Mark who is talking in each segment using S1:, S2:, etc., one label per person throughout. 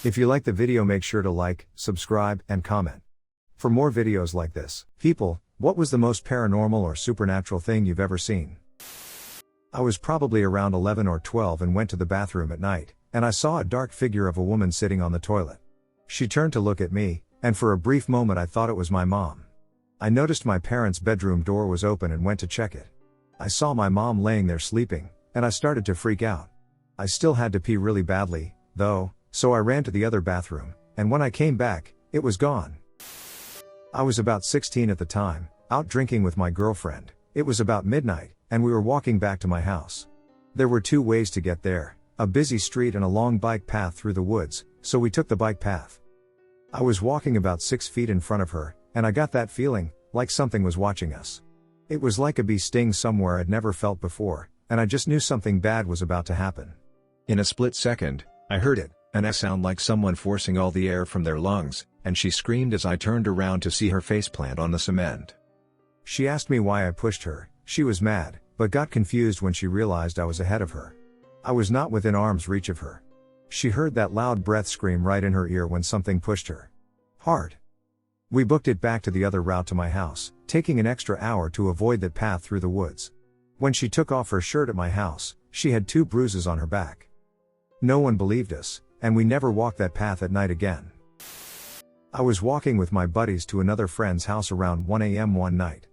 S1: If you like the video, make sure to like, subscribe, and comment. For more videos like this. People, what was the most paranormal or supernatural thing you've ever seen? I was probably around 11 or 12 and went to the bathroom at night, and I saw a dark figure of a woman sitting on the toilet. She turned to look at me, and for a brief moment I thought it was my mom. I noticed my parents' bedroom door was open and went to check it. I saw my mom laying there sleeping, and I started to freak out. I still had to pee really badly, though, so I ran to the other bathroom, and when I came back, it was gone. I was about 16 at the time, out drinking with my girlfriend. It was about midnight, and we were walking back to my house. There were two ways to get there, a busy street and a long bike path through the woods, so we took the bike path. I was walking about 6 feet in front of her, and I got that feeling, like something was watching us. It was like a bee sting somewhere I'd never felt before, and I just knew something bad was about to happen. In a split second, I heard it, a sound like someone forcing all the air from their lungs, and she screamed as I turned around to see her face plant on the cement. She asked me why I pushed her. She was mad, but got confused when she realized I was ahead of her. I was not within arm's reach of her. She heard that loud breath scream right in her ear when something pushed her hard. We booked it back to the other route to my house, taking an extra hour to avoid that path through the woods. When she took off her shirt at my house, she had 2 bruises on her back. No one believed us, and we never walked that path at night again. I was walking with my buddies to another friend's house around 1 a.m. one night.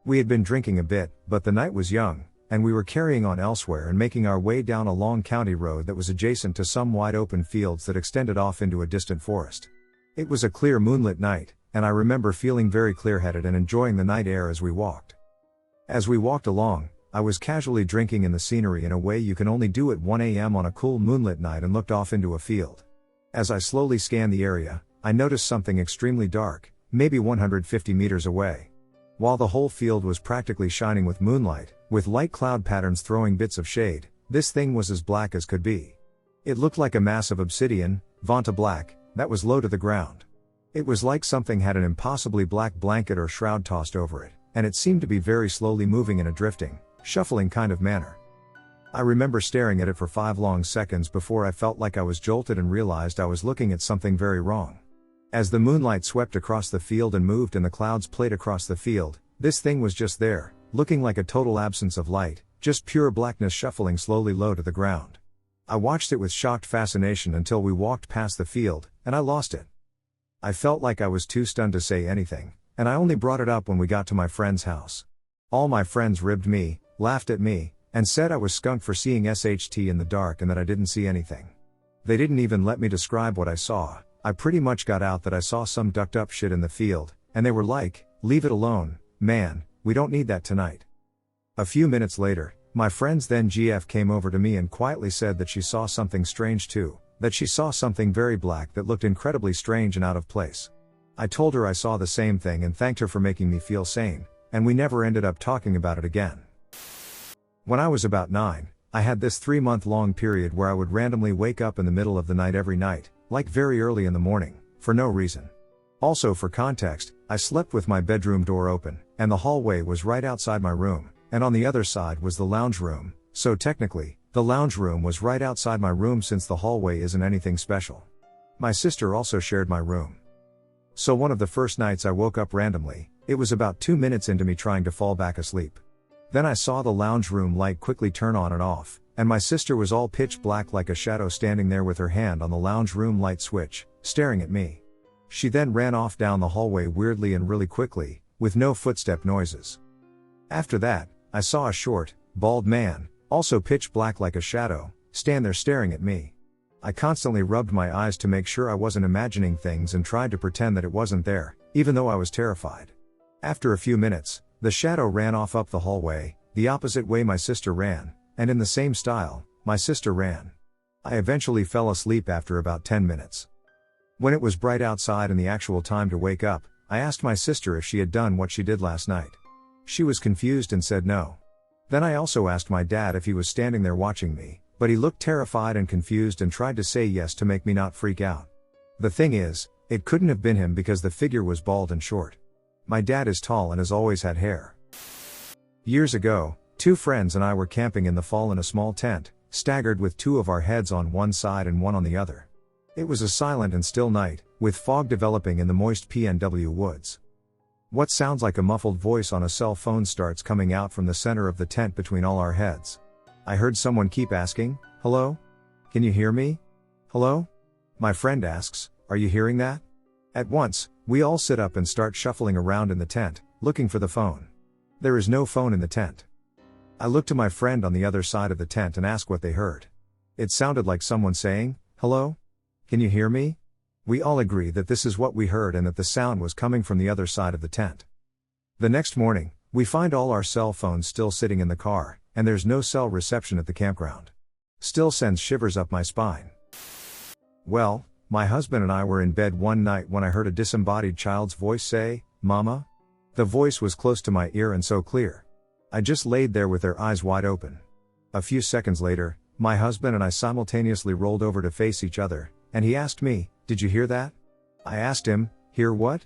S1: We had been drinking a bit, but the night was young, and we were carrying on elsewhere and making our way down a long county road that was adjacent to some wide open fields that extended off into a distant forest. It was a clear moonlit night, and I remember feeling very clear-headed and enjoying the night air as we walked. As we walked along, I was casually drinking in the scenery in a way you can only do at 1 a.m. on a cool moonlit night and looked off into a field. As I slowly scanned the area, I noticed something extremely dark, maybe 150 meters away. While the whole field was practically shining with moonlight, with light cloud patterns throwing bits of shade, this thing was as black as could be. It looked like a mass of obsidian, Vanta black, that was low to the ground. It was like something had an impossibly black blanket or shroud tossed over it, and it seemed to be very slowly moving in a drifting, shuffling kind of manner. I remember staring at it for 5 long seconds before I felt like I was jolted and realized I was looking at something very wrong. As the moonlight swept across the field and moved and the clouds played across the field, this thing was just there, looking like a total absence of light, just pure blackness shuffling slowly low to the ground. I watched it with shocked fascination until we walked past the field, and I lost it. I felt like I was too stunned to say anything, and I only brought it up when we got to my friend's house. All my friends ribbed me, laughed at me, and said I was skunked for seeing SHT in the dark and that I didn't see anything. They didn't even let me describe what I saw. I pretty much got out that I saw some ducked up shit in the field, and they were like, "Leave it alone, man, we don't need that tonight." A few minutes later, my friend's then GF came over to me and quietly said that she saw something strange too, that she saw something very black that looked incredibly strange and out of place. I told her I saw the same thing and thanked her for making me feel sane, and we never ended up talking about it again. When I was about 9, I had this 3-month-long period where I would randomly wake up in the middle of the night every night, like very early in the morning, for no reason. Also for context, I slept with my bedroom door open, and the hallway was right outside my room, and on the other side was the lounge room, so technically, the lounge room was right outside my room since the hallway isn't anything special. My sister also shared my room. So one of the first nights I woke up randomly, it was about 2 minutes into me trying to fall back asleep. Then I saw the lounge room light quickly turn on and off, and my sister was all pitch black like a shadow standing there with her hand on the lounge room light switch, staring at me. She then ran off down the hallway weirdly and really quickly, with no footstep noises. After that, I saw a short, bald man, also pitch black like a shadow, stand there staring at me. I constantly rubbed my eyes to make sure I wasn't imagining things and tried to pretend that it wasn't there, even though I was terrified. After a few minutes, the shadow ran off up the hallway, the opposite way my sister ran, and in the same style, my sister ran. I eventually fell asleep after about 10 minutes. When it was bright outside and the actual time to wake up, I asked my sister if she had done what she did last night. She was confused and said no. Then I also asked my dad if he was standing there watching me, but he looked terrified and confused and tried to say yes to make me not freak out. The thing is, it couldn't have been him because the figure was bald and short. My dad is tall and has always had hair. Years ago, 2 friends and I were camping in the fall in a small tent, staggered with two of our heads on one side and one on the other. It was a silent and still night, with fog developing in the moist PNW woods. What sounds like a muffled voice on a cell phone starts coming out from the center of the tent between all our heads. I heard someone keep asking, "Hello? Can you hear me? Hello?" My friend asks, "Are you hearing that?" At once, we all sit up and start shuffling around in the tent, looking for the phone. There is no phone in the tent. I look to my friend on the other side of the tent and ask what they heard. It sounded like someone saying, "Hello? Can you hear me?" We all agree that this is what we heard and that the sound was coming from the other side of the tent. The next morning, we find all our cell phones still sitting in the car, and there's no cell reception at the campground. Still sends shivers up my spine. Well, my husband and I were in bed one night when I heard a disembodied child's voice say, "Mama?" The voice was close to my ear and so clear. I just laid there with their eyes wide open. A few seconds later, my husband and I simultaneously rolled over to face each other, and he asked me, "Did you hear that?" I asked him, "Hear what?"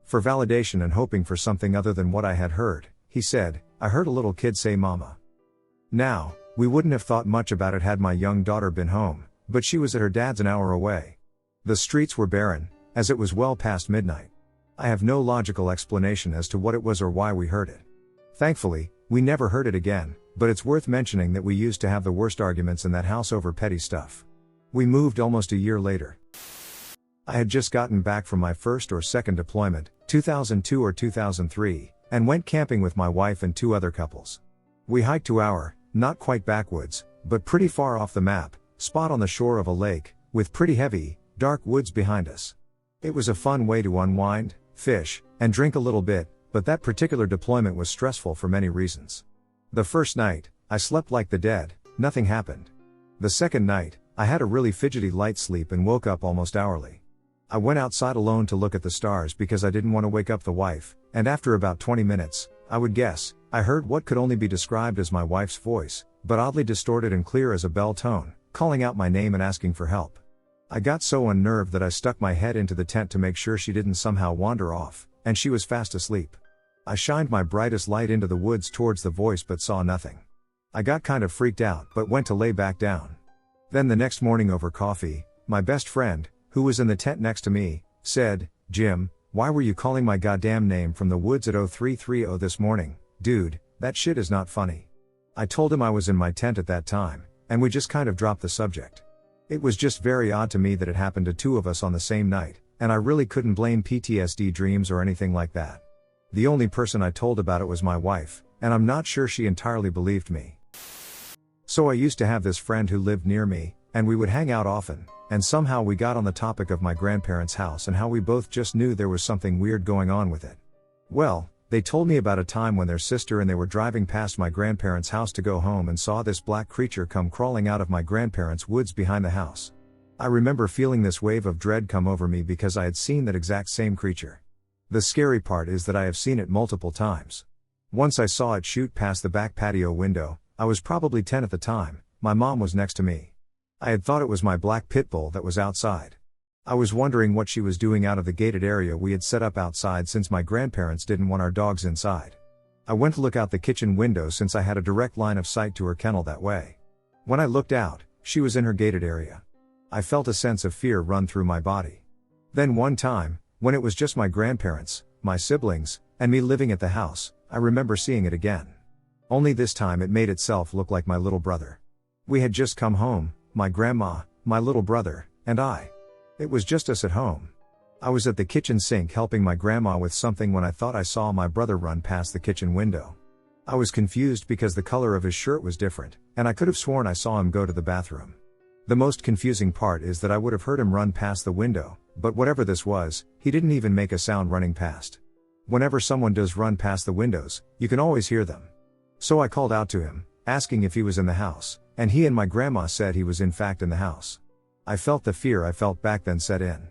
S1: For validation and hoping for something other than what I had heard, he said, "I heard a little kid say mama." Now, we wouldn't have thought much about it had my young daughter been home, but she was at her dad's an hour away. The streets were barren, as it was well past midnight. I have no logical explanation as to what it was or why we heard it. Thankfully, we never heard it again, but it's worth mentioning that we used to have the worst arguments in that house over petty stuff. We moved almost a year later. I had just gotten back from my first or second deployment, 2002 or 2003, and went camping with my wife and two other couples. We hiked to our, not quite backwoods, but pretty far off the map, spot on the shore of a lake, with pretty heavy, dark woods behind us. It was a fun way to unwind, fish, and drink a little bit, but that particular deployment was stressful for many reasons. The first night, I slept like the dead, nothing happened. The second night, I had a really fidgety light sleep and woke up almost hourly. I went outside alone to look at the stars because I didn't want to wake up the wife, and after about 20 minutes, I would guess, I heard what could only be described as my wife's voice, but oddly distorted and clear as a bell tone, calling out my name and asking for help. I got so unnerved that I stuck my head into the tent to make sure she didn't somehow wander off, and she was fast asleep. I shined my brightest light into the woods towards the voice but saw nothing. I got kind of freaked out but went to lay back down. Then the next morning over coffee, my best friend, who was in the tent next to me, said, "Jim, why were you calling my goddamn name from the woods at 0330 this morning, dude, that shit is not funny." I told him I was in my tent at that time, and we just kind of dropped the subject. It was just very odd to me that it happened to two of us on the same night, and I really couldn't blame PTSD dreams or anything like that. The only person I told about it was my wife, and I'm not sure she entirely believed me. So I used to have this friend who lived near me, and we would hang out often, and somehow we got on the topic of my grandparents' house and how we both just knew there was something weird going on with it. Well, they told me about a time when their sister and they were driving past my grandparents' house to go home and saw this black creature come crawling out of my grandparents' woods behind the house. I remember feeling this wave of dread come over me because I had seen that exact same creature. The scary part is that I have seen it multiple times. Once I saw it shoot past the back patio window. I was probably 10 at the time, my mom was next to me. I had thought it was my black pit bull that was outside. I was wondering what she was doing out of the gated area we had set up outside since my grandparents didn't want our dogs inside. I went to look out the kitchen window since I had a direct line of sight to her kennel that way. When I looked out, she was in her gated area. I felt a sense of fear run through my body. Then one time, when it was just my grandparents, my siblings, and me living at the house, I remember seeing it again. Only this time it made itself look like my little brother. We had just come home, my grandma, my little brother, and I. It was just us at home. I was at the kitchen sink helping my grandma with something when I thought I saw my brother run past the kitchen window. I was confused because the color of his shirt was different, and I could have sworn I saw him go to the bathroom. The most confusing part is that I would have heard him run past the window, but whatever this was, he didn't even make a sound running past. Whenever someone does run past the windows, you can always hear them. So I called out to him, asking if he was in the house, and he and my grandma said he was in fact in the house. I felt the fear I felt back then set in.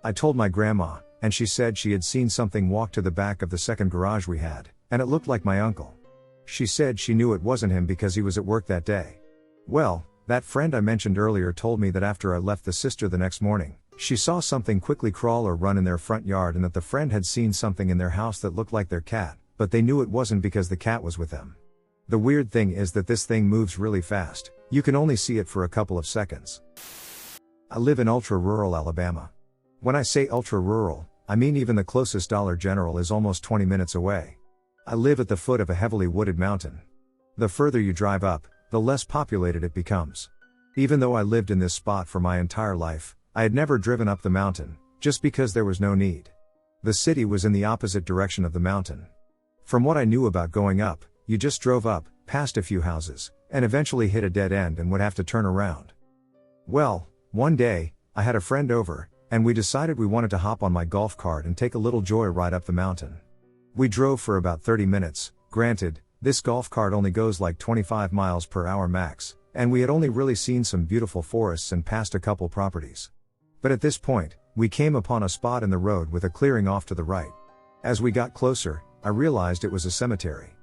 S1: I told my grandma, and she said she had seen something walk to the back of the second garage we had, and it looked like my uncle. She said she knew it wasn't him because he was at work that day. Well, that friend I mentioned earlier told me that after I left the sister the next morning, she saw something quickly crawl or run in their front yard and that the friend had seen something in their house that looked like their cat, but they knew it wasn't because the cat was with them. The weird thing is that this thing moves really fast, You can only see it for a couple of seconds. I live in ultra-rural Alabama. When I say ultra-rural, I mean even the closest Dollar General is almost 20 minutes away. I live at the foot of a heavily wooded mountain. The further you drive up, the less populated it becomes. Even though I lived in this spot for my entire life, I had never driven up the mountain, just because there was no need. The city was in the opposite direction of the mountain. From what I knew about going up, you just drove up, past a few houses, and eventually hit a dead end and would have to turn around. Well, one day, I had a friend over, and we decided we wanted to hop on my golf cart and take a little joyride up the mountain. We drove for about 30 minutes, granted, this golf cart only goes like 25 miles per hour max, and we had only really seen some beautiful forests and passed a couple properties. But at this point, we came upon a spot in the road with a clearing off to the right. As we got closer, I realized it was a cemetery.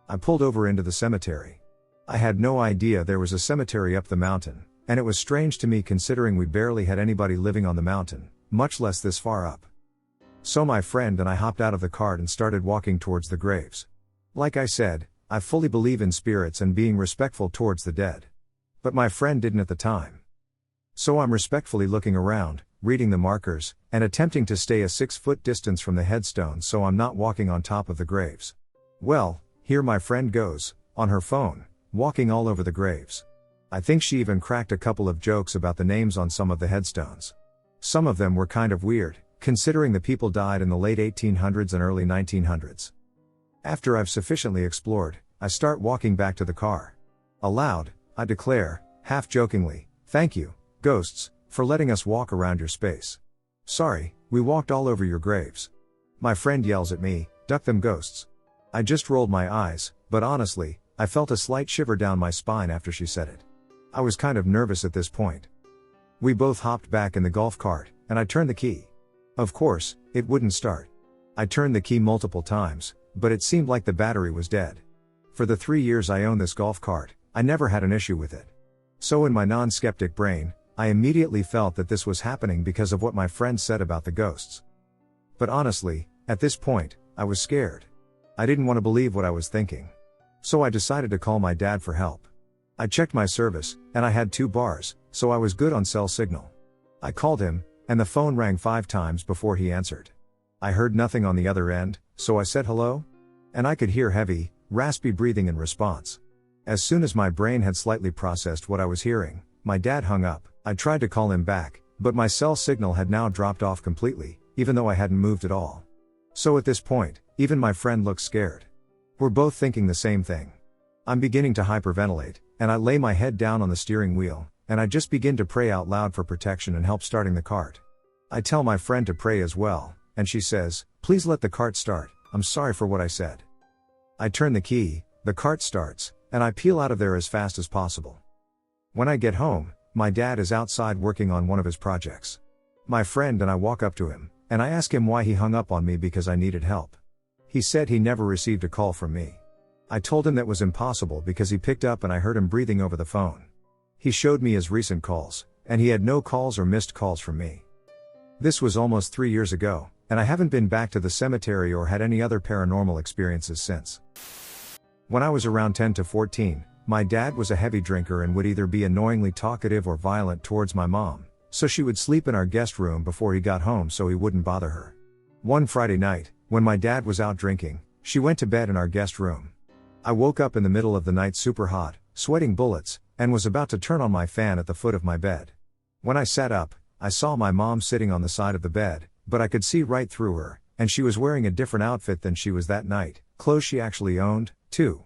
S1: I pulled over into the cemetery. I had no idea there was a cemetery up the mountain, and it was strange to me considering we barely had anybody living on the mountain, much less this far up. So my friend and I hopped out of the cart and started walking towards the graves. Like I said, I fully believe in spirits and being respectful towards the dead. But my friend didn't at the time. So I'm respectfully looking around, reading the markers, and attempting to stay a 6-foot distance from the headstones so I'm not walking on top of the graves. Well, here my friend goes, on her phone, walking all over the graves. I think she even cracked a couple of jokes about the names on some of the headstones. Some of them were kind of weird, considering the people died in the late 1800s and early 1900s. After I've sufficiently explored, I start walking back to the car. Aloud, I declare, half jokingly, "Thank you, ghosts, for letting us walk around your space. Sorry, we walked all over your graves." My friend yells at me, "Duck them ghosts." I just rolled my eyes, but honestly, I felt a slight shiver down my spine after she said it. I was kind of nervous at this point. We both hopped back in the golf cart, and I turned the key. Of course, it wouldn't start. I turned the key multiple times, but it seemed like the battery was dead. For the 3 years I owned this golf cart, I never had an issue with it. So in my non-skeptic brain, I immediately felt that this was happening because of what my friend said about the ghosts. But honestly, at this point, I was scared. I didn't want to believe what I was thinking. So I decided to call my dad for help. I checked my service, and I had 2 bars, so I was good on cell signal. I called him, and the phone rang 5 times before he answered. I heard nothing on the other end, so I said hello? And I could hear heavy, raspy breathing in response. As soon as my brain had slightly processed what I was hearing, my dad hung up. I tried to call him back, but my cell signal had now dropped off completely, even though I hadn't moved at all. So at this point, even my friend looked scared. We're both thinking the same thing. I'm beginning to hyperventilate, and I lay my head down on the steering wheel, and I just begin to pray out loud for protection and help starting the cart. I tell my friend to pray as well, and she says, "Please let the cart start, I'm sorry for what I said." I turn the key, the cart starts, and I peel out of there as fast as possible. When I get home, my dad is outside working on one of his projects. My friend and I walk up to him, and I ask him why he hung up on me because I needed help. He said he never received a call from me. I told him that was impossible because he picked up and I heard him breathing over the phone. He showed me his recent calls, and he had no calls or missed calls from me. This was almost 3 years ago, and I haven't been back to the cemetery or had any other paranormal experiences since. When I was around 10 to 14, my dad was a heavy drinker and would either be annoyingly talkative or violent towards my mom, so she would sleep in our guest room before he got home so he wouldn't bother her. One Friday night, when my dad was out drinking, she went to bed in our guest room. I woke up in the middle of the night super hot, sweating bullets, and was about to turn on my fan at the foot of my bed. When I sat up, I saw my mom sitting on the side of the bed, but I could see right through her, and she was wearing a different outfit than she was that night, clothes she actually owned, too.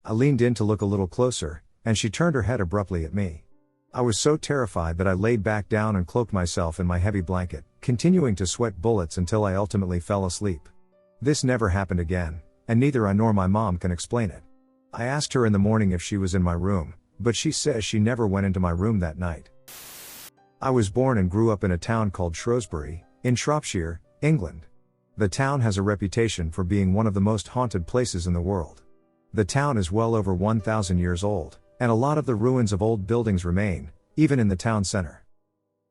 S1: I leaned in to look a little closer, and she turned her head abruptly at me. I was so terrified that I laid back down and cloaked myself in my heavy blanket, continuing to sweat bullets until I ultimately fell asleep. This never happened again, and neither I nor my mom can explain it. I asked her in the morning if she was in my room, but she says she never went into my room that night. I was born and grew up in a town called Shrewsbury, in Shropshire, England. The town has a reputation for being one of the most haunted places in the world. The town is well over 1,000 years old, and a lot of the ruins of old buildings remain, even in the town center.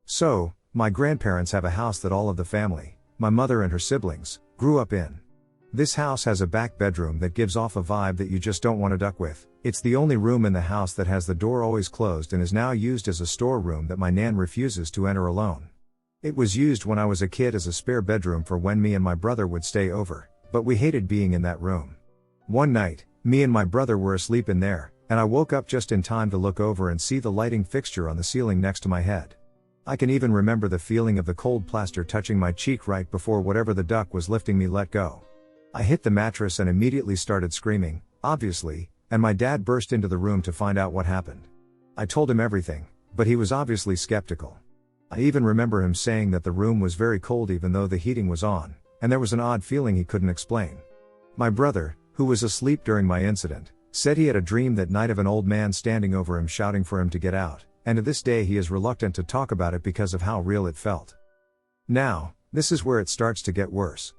S1: So, my grandparents have a house that all of the family, my mother and her siblings, grew up in. This house has a back bedroom that gives off a vibe that you just don't want to duck with. It's the only room in the house that has the door always closed and is now used as a storeroom that my nan refuses to enter alone. It was used when I was a kid as a spare bedroom for when me and my brother would stay over, but we hated being in that room. One night, me and my brother were asleep in there, and I woke up just in time to look over and see the lighting fixture on the ceiling next to my head. I can even remember the feeling of the cold plaster touching my cheek right before whatever the duck was lifting me let go. I hit the mattress and immediately started screaming, obviously, and my dad burst into the room to find out what happened. I told him everything, but he was obviously skeptical. I even remember him saying that the room was very cold even though the heating was on, and there was an odd feeling he couldn't explain. My brother, who was asleep during my incident, said he had a dream that night of an old man standing over him shouting for him to get out, and to this day he is reluctant to talk about it because of how real it felt. Now, this is where it starts to get worse.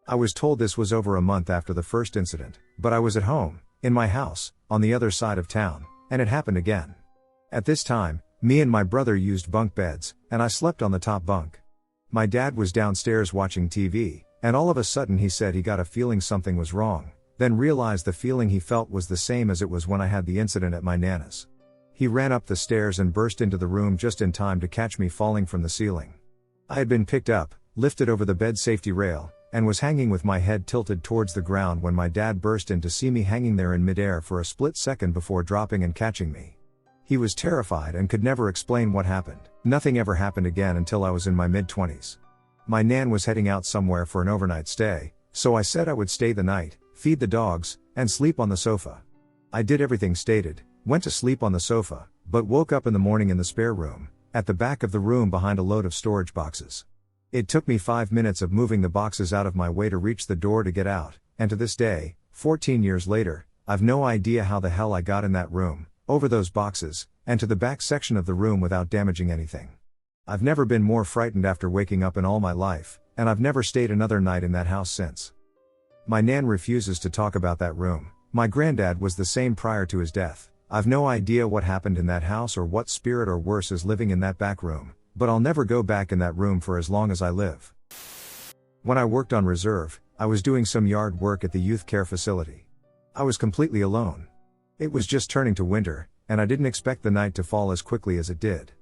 S1: I was told this was over a month after the first incident, but I was at home, in my house, on the other side of town, and it happened again. At this time, me and my brother used bunk beds, and I slept on the top bunk. My dad was downstairs watching TV, and all of a sudden he said he got a feeling something was wrong, then realized the feeling he felt was the same as it was when I had the incident at my nana's. He ran up the stairs and burst into the room just in time to catch me falling from the ceiling. I had been picked up, lifted over the bed safety rail, and was hanging with my head tilted towards the ground when my dad burst in to see me hanging there in midair for a split second before dropping and catching me. He was terrified and could never explain what happened. Nothing ever happened again until I was in my mid-20s. My nan was heading out somewhere for an overnight stay, so I said I would stay the night, feed the dogs, and sleep on the sofa. I did everything stated, went to sleep on the sofa, but woke up in the morning in the spare room, at the back of the room behind a load of storage boxes. It took me 5 minutes of moving the boxes out of my way to reach the door to get out, and to this day, 14 years later, I've no idea how the hell I got in that room, over those boxes, and to the back section of the room without damaging anything. I've never been more frightened after waking up in all my life, and I've never stayed another night in that house since. My nan refuses to talk about that room. My granddad was the same prior to his death. I've no idea what happened in that house or what spirit or worse is living in that back room, but I'll never go back in that room for as long as I live. When I worked on reserve, I was doing some yard work at the youth care facility. I was completely alone. It was just turning to winter, and I didn't expect the night to fall as quickly as it did.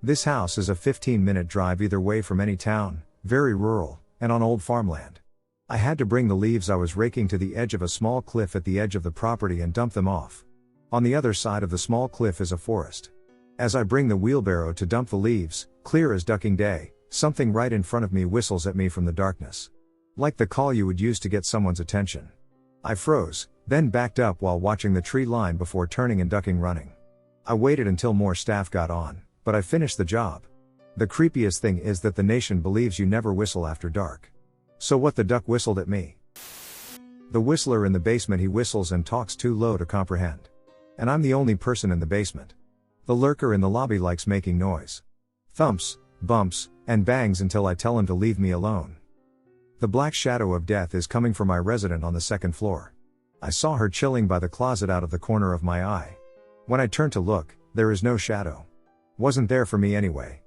S1: This house is a 15-minute drive either way from any town, very rural, and on old farmland. I had to bring the leaves I was raking to the edge of a small cliff at the edge of the property and dump them off. On the other side of the small cliff is a forest. As I bring the wheelbarrow to dump the leaves, clear as ducking day, something right in front of me whistles at me from the darkness. Like the call you would use to get someone's attention. I froze, then backed up while watching the tree line before turning and ducking running. I waited until more staff got on, but I finished the job. The creepiest thing is that the nation believes you never whistle after dark. So what, the duck whistled at me? The whistler in the basement, he whistles and talks too low to comprehend. And I'm the only person in the basement. The lurker in the lobby likes making noise. Thumps, bumps, and bangs until I tell him to leave me alone. The black shadow of death is coming from my resident on the second floor. I saw her chilling by the closet out of the corner of my eye. When I turned to look, there is no shadow. Wasn't there for me anyway.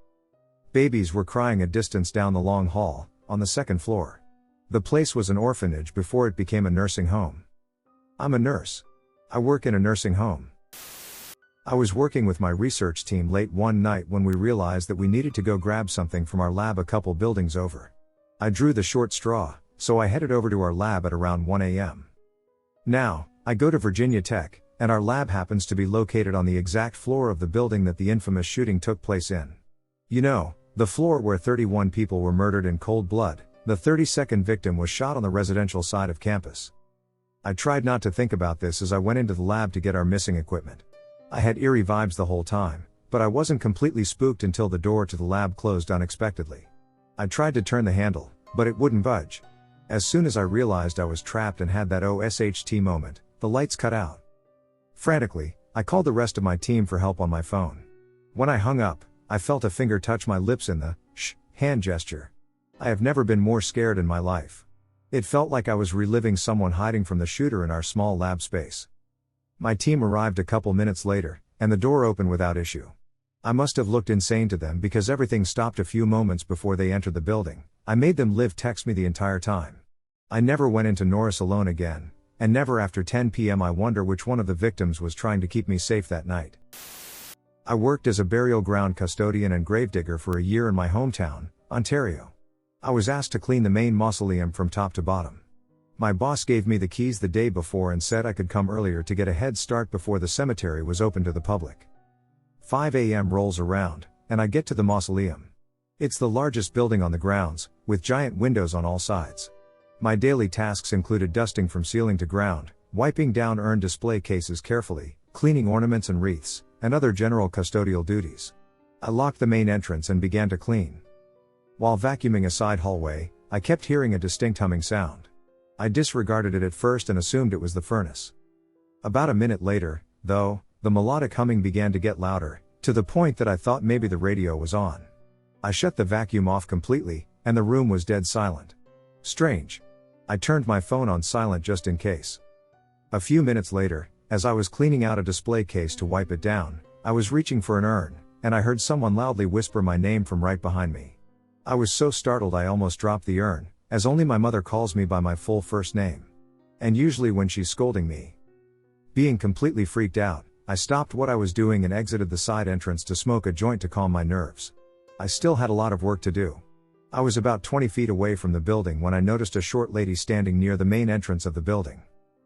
S1: Babies were crying a distance down the long hall, on the second floor. The place was an orphanage before it became a nursing home. I'm a nurse. I work in a nursing home. I was working with my research team late one night when we realized that we needed to go grab something from our lab a couple buildings over. I drew the short straw, so I headed over to our lab at around 1 a.m. Now, I go to Virginia Tech, and our lab happens to be located on the exact floor of the building that the infamous shooting took place in. You know, the floor where 31 people were murdered in cold blood. The 32nd victim was shot on the residential side of campus. I tried not to think about this as I went into the lab to get our missing equipment. I had eerie vibes the whole time, but I wasn't completely spooked until the door to the lab closed unexpectedly. I tried to turn the handle, but it wouldn't budge. As soon as I realized I was trapped and had that OSHT moment, the lights cut out. Frantically, I called the rest of my team for help on my phone. When I hung up, I felt a finger touch my lips in the shh hand gesture. I have never been more scared in my life. It felt like I was reliving someone hiding from the shooter in our small lab space. My team arrived a couple minutes later, and the door opened without issue. I must have looked insane to them because everything stopped a few moments before they entered the building. I made them live text me the entire time. I never went into Norris alone again, and never after 10 p.m. I wonder which one of the victims was trying to keep me safe that night. I worked as a burial ground custodian and gravedigger for a year in my hometown, Ontario. I was asked to clean the main mausoleum from top to bottom. My boss gave me the keys the day before and said I could come earlier to get a head start before the cemetery was open to the public. 5 a.m. rolls around, and I get to the mausoleum. It's the largest building on the grounds, with giant windows on all sides. My daily tasks included dusting from ceiling to ground, wiping down urn display cases carefully, cleaning ornaments and wreaths, and other general custodial duties. I locked the main entrance and began to clean. While vacuuming a side hallway, I kept hearing a distinct humming sound. I disregarded it at first and assumed it was the furnace. About a minute later, though, the melodic humming began to get louder, to the point that I thought maybe the radio was on. I shut the vacuum off completely, and the room was dead silent. Strange. I turned my phone on silent just in case. A few minutes later, as I was cleaning out a display case to wipe it down, I was reaching for an urn, and I heard someone loudly whisper my name from right behind me. I was so startled I almost dropped the urn, as only my mother calls me by my full first name. And usually when she's scolding me. Being completely freaked out, I stopped what I was doing and exited the side entrance to smoke a joint to calm my nerves. I still had a lot of work to do. I was about 20 feet away from the building when I noticed a short lady standing near the main entrance of the building.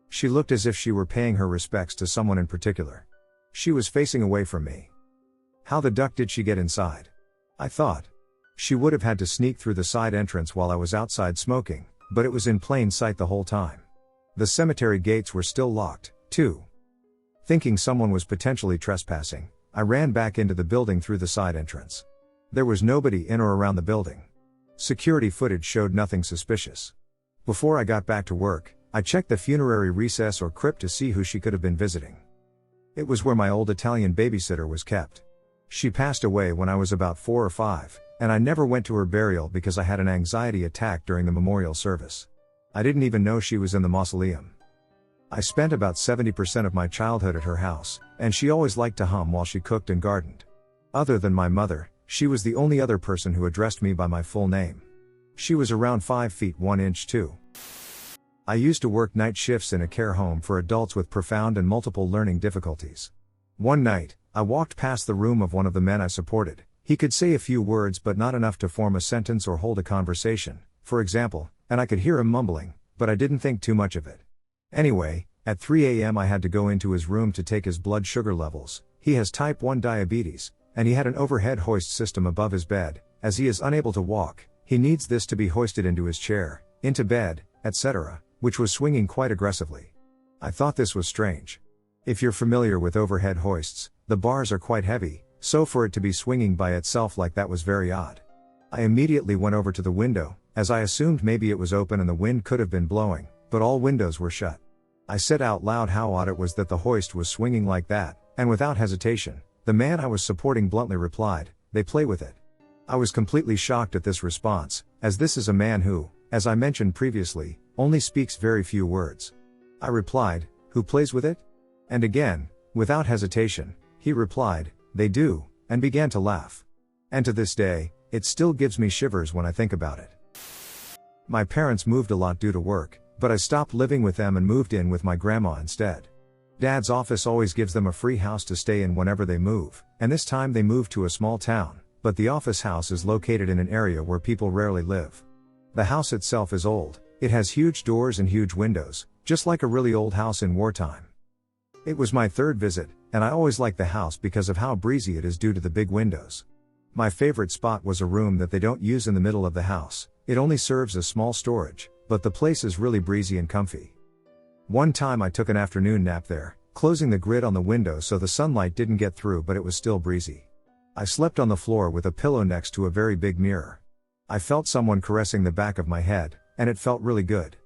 S1: She looked as if she were paying her respects to someone in particular. She was facing away from me. How the duck did she get inside? I thought. She would have had to sneak through the side entrance while I was outside smoking, but it was in plain sight the whole time. The cemetery gates were still locked, too. Thinking someone was potentially trespassing, I ran back into the building through the side entrance. There was nobody in or around the building. Security footage showed nothing suspicious. Before I got back to work, I checked the funerary recess or crypt to see who she could have been visiting. It was where my old Italian babysitter was kept. She passed away when I was about 4 or 5, and I never went to her burial because I had an anxiety attack during the memorial service. I didn't even know she was in the mausoleum. I spent about 70% of my childhood at her house, and she always liked to hum while she cooked and gardened. Other than my mother, she was the only other person who addressed me by my full name. She was around 5 feet 1 inch too. I used to work night shifts in a care home for adults with profound and multiple learning difficulties. One night, I walked past the room of one of the men I supported. He could say a few words but not enough to form a sentence or hold a conversation, for example, and I could hear him mumbling, but I didn't think too much of it. Anyway, at 3 a.m. I had to go into his room to take his blood sugar levels. He has type 1 diabetes, and he had an overhead hoist system above his bed. As he is unable to walk, he needs this to be hoisted into his chair, into bed, etc., which was swinging quite aggressively. I thought this was strange. If you're familiar with overhead hoists, the bars are quite heavy, so for it to be swinging by itself like that was very odd. I immediately went over to the window, as I assumed maybe it was open and the wind could have been blowing, but all windows were shut. I said out loud how odd it was that the hoist was swinging like that, and without hesitation, the man I was supporting bluntly replied, "They play with it." I was completely shocked at this response, as this is a man who, as I mentioned previously, only speaks very few words. I replied, "Who plays with it?" And again, without hesitation, he replied, "They do," and began to laugh. And to this day, it still gives me shivers when I think about it. My parents moved a lot due to work, but I stopped living with them and moved in with my grandma instead. Dad's office always gives them a free house to stay in whenever they move, and this time they moved to a small town, but the office house is located in an area where people rarely live. The house itself is old, it has huge doors and huge windows, just like a really old house in wartime. It was my third visit, and I always liked the house because of how breezy it is due to the big windows. My favorite spot was a room that they don't use in the middle of the house. It only serves as small storage, but the place is really breezy and comfy. One time I took an afternoon nap there, closing the grid on the window so the sunlight didn't get through, but it was still breezy. I slept on the floor with a pillow next to a very big mirror. I felt someone caressing the back of my head, and it felt really good.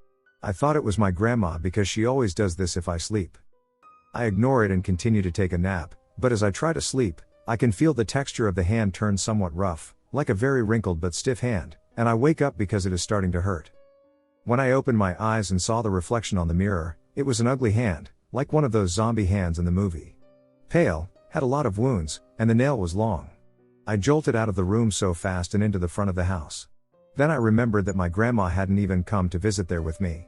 S1: I thought it was my grandma because she always does this if I sleep. I ignore it and continue to take a nap, but as I try to sleep, I can feel the texture of the hand turn somewhat rough, like a very wrinkled but stiff hand, and I wake up because it is starting to hurt. When I opened my eyes and saw the reflection on the mirror, it was an ugly hand, like one of those zombie hands in the movie. Pale, had a lot of wounds, and the nail was long. I jolted out of the room so fast and into the front of the house. Then I remembered that my grandma hadn't even come to visit there with me.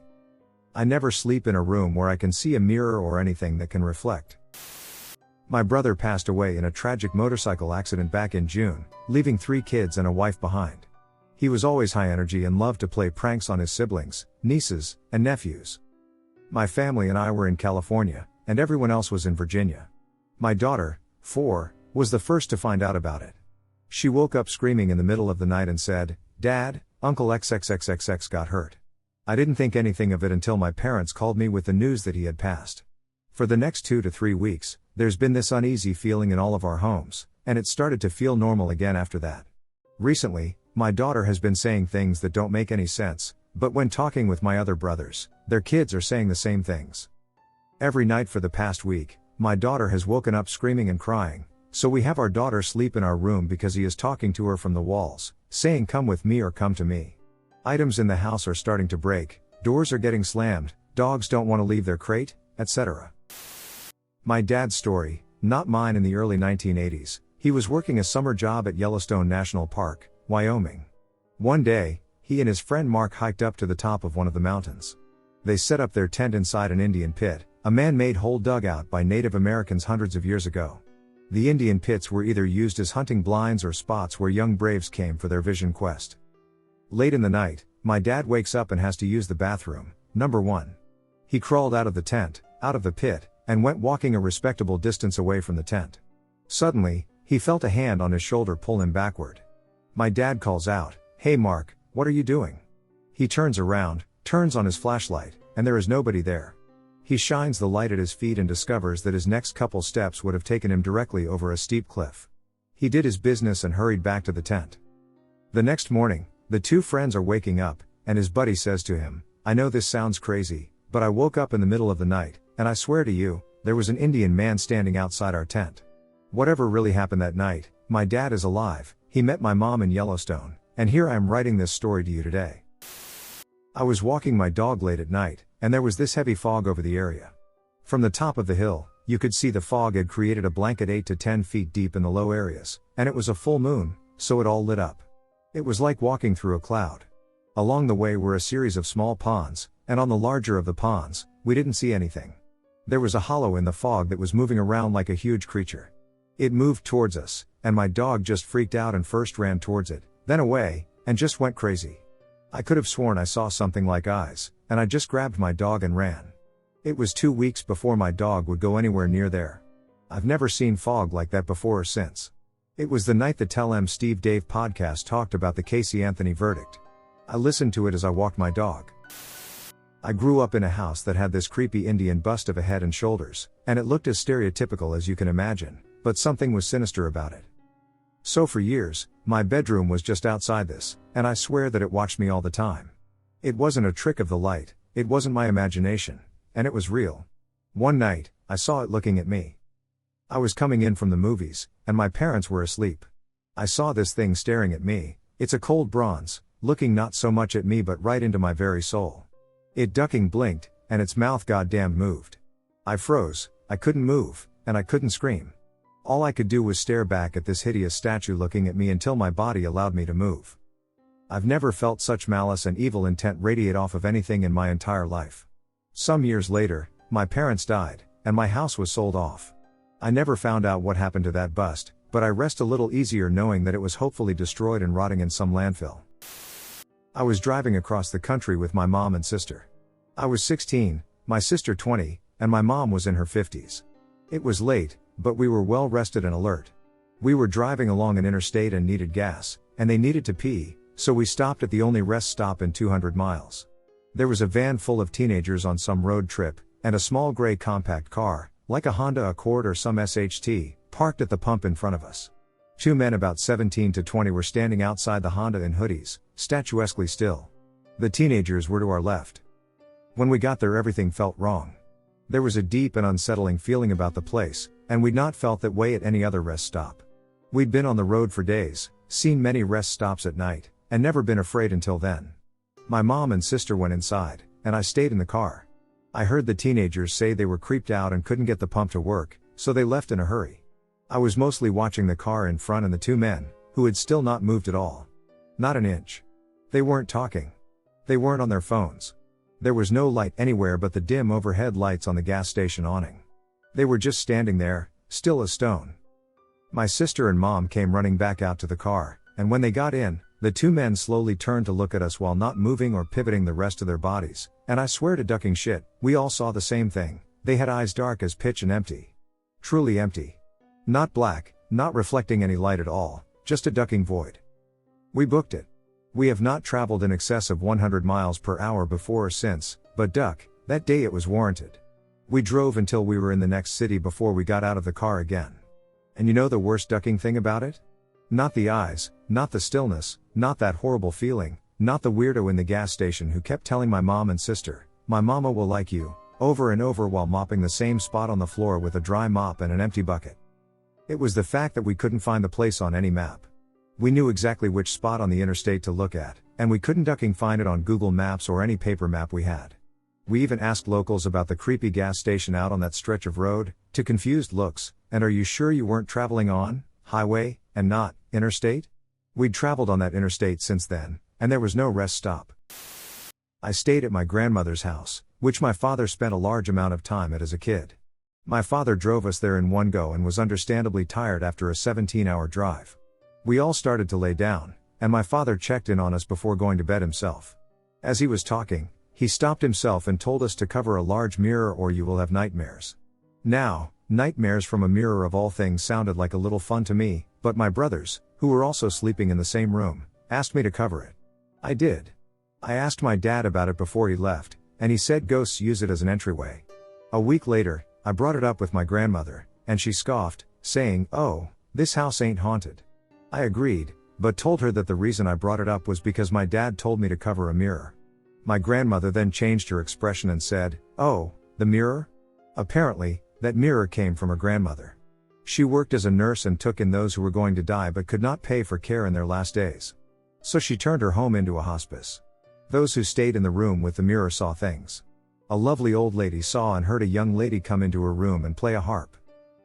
S1: I never sleep in a room where I can see a mirror or anything that can reflect. My brother passed away in a tragic motorcycle accident back in June, leaving 3 kids and a wife behind. He was always high energy and loved to play pranks on his siblings, nieces, and nephews. My family and I were in California, and everyone else was in Virginia. My daughter, 4, was the first to find out about it. She woke up screaming in the middle of the night and said, "Dad, Uncle XXXXX got hurt." I didn't think anything of it until my parents called me with the news that he had passed. For the next 2 to 3 weeks, there's been this uneasy feeling in all of our homes, and it started to feel normal again after that. Recently, my daughter has been saying things that don't make any sense, but when talking with my other brothers, their kids are saying the same things. Every night for the past week, my daughter has woken up screaming and crying, so we have our daughter sleep in our room because he is talking to her from the walls, saying "come with me" or "come to me." Items in the house are starting to break, doors are getting slammed, dogs don't want to leave their crate, etc. My dad's story, not mine. In the early 1980s, he was working a summer job at Yellowstone National Park, Wyoming. One day, he and his friend Mark hiked up to the top of one of the mountains. They set up their tent inside an Indian pit, a man-made hole dug out by Native Americans hundreds of years ago. The Indian pits were either used as hunting blinds or spots where young braves came for their vision quest. Late in the night, my dad wakes up and has to use the bathroom, number 1. He crawled out of the tent, out of the pit, and went walking a respectable distance away from the tent. Suddenly, he felt a hand on his shoulder pull him backward. My dad calls out, "Hey Mark, what are you doing?" He turns around, turns on his flashlight, and there is nobody there. He shines the light at his feet and discovers that his next couple steps would have taken him directly over a steep cliff. He did his business and hurried back to the tent. The next morning, the 2 friends are waking up, and his buddy says to him, "I know this sounds crazy, but I woke up in the middle of the night, and I swear to you, there was an Indian man standing outside our tent." Whatever really happened that night, my dad is alive. He met my mom in Yellowstone, and here I am writing this story to you today. I was walking my dog late at night, and there was this heavy fog over the area. From the top of the hill, you could see the fog had created a blanket 8 to 10 feet deep in the low areas, and it was a full moon, so it all lit up. It was like walking through a cloud. Along the way were a series of small ponds, and on the larger of the ponds, we didn't see anything. There was a hollow in the fog that was moving around like a huge creature. It moved towards us, and my dog just freaked out and first ran towards it, then away, and just went crazy. I could have sworn I saw something like eyes, and I just grabbed my dog and ran. It was 2 weeks before my dog would go anywhere near there. I've never seen fog like that before or since. It was the night the Tell 'Em Steve Dave podcast talked about the Casey Anthony verdict. I listened to it as I walked my dog. I grew up in a house that had this creepy Indian bust of a head and shoulders, and it looked as stereotypical as you can imagine, but something was sinister about it. So for years, my bedroom was just outside this, and I swear that it watched me all the time. It wasn't a trick of the light, it wasn't my imagination, and it was real. One night, I saw it looking at me. I was coming in from the movies, and my parents were asleep. I saw this thing staring at me. It's a cold bronze, looking not so much at me but right into my very soul. It ducking blinked, and its mouth goddamn moved. I froze, I couldn't move, and I couldn't scream. All I could do was stare back at this hideous statue looking at me until my body allowed me to move. I've never felt such malice and evil intent radiate off of anything in my entire life. Some years later, my parents died, and my house was sold off. I never found out what happened to that bust, but I rest a little easier knowing that it was hopefully destroyed and rotting in some landfill. I was driving across the country with my mom and sister. I was 16, my sister 20, and my mom was in her 50s. It was late, but we were well rested and alert. We were driving along an interstate and needed gas, and they needed to pee, so we stopped at the only rest stop in 200 miles. There was a van full of teenagers on some road trip, and a small gray compact car, like a Honda Accord or some SHT, parked at the pump in front of us. 2 men about 17 to 20 were standing outside the Honda in hoodies, statuesquely still. The teenagers were to our left. When we got there, everything felt wrong. There was a deep and unsettling feeling about the place, and we'd not felt that way at any other rest stop. We'd been on the road for days, seen many rest stops at night, and never been afraid until then. My mom and sister went inside, and I stayed in the car. I heard the teenagers say they were creeped out and couldn't get the pump to work, so they left in a hurry. I was mostly watching the car in front and the 2 men, who had still not moved at all. Not an inch. They weren't talking. They weren't on their phones. There was no light anywhere but the dim overhead lights on the gas station awning. They were just standing there, still as stone. My sister and mom came running back out to the car, and when they got in, the two men slowly turned to look at us while not moving or pivoting the rest of their bodies, and I swear to ducking shit, we all saw the same thing. They had eyes dark as pitch and empty. Truly empty. Not black, not reflecting any light at all, just a ducking void. We booked it. We have not traveled in excess of 100 miles per hour before or since, but duck, that day it was warranted. We drove until we were in the next city before we got out of the car again. And you know the worst ducking thing about it? Not the eyes, not the stillness, not that horrible feeling, not the weirdo in the gas station who kept telling my mom and sister, "My mama will like you," over and over while mopping the same spot on the floor with a dry mop and an empty bucket. It was the fact that we couldn't find the place on any map. We knew exactly which spot on the interstate to look at, and we couldn't ducking find it on Google Maps or any paper map we had. We even asked locals about the creepy gas station out on that stretch of road, to confused looks, and "Are you sure you weren't traveling on highway, and not interstate?" We'd traveled on that interstate since then, and there was no rest stop. I stayed at my grandmother's house, which my father spent a large amount of time at as a kid. My father drove us there in one go and was understandably tired after a 17-hour drive. We all started to lay down, and my father checked in on us before going to bed himself. As he was talking, he stopped himself and told us to cover a large mirror or you will have nightmares. Now, nightmares from a mirror of all things sounded like a little fun to me, but my brothers, who were also sleeping in the same room, asked me to cover it. I did. I asked my dad about it before he left, and he said ghosts use it as an entryway. A week later, I brought it up with my grandmother, and she scoffed, saying, "Oh, this house ain't haunted." I agreed, but told her that the reason I brought it up was because my dad told me to cover a mirror. My grandmother then changed her expression and said, "Oh, the mirror?" Apparently, that mirror came from her grandmother. She worked as a nurse and took in those who were going to die but could not pay for care in their last days. So she turned her home into a hospice. Those who stayed in the room with the mirror saw things. A lovely old lady saw and heard a young lady come into her room and play a harp.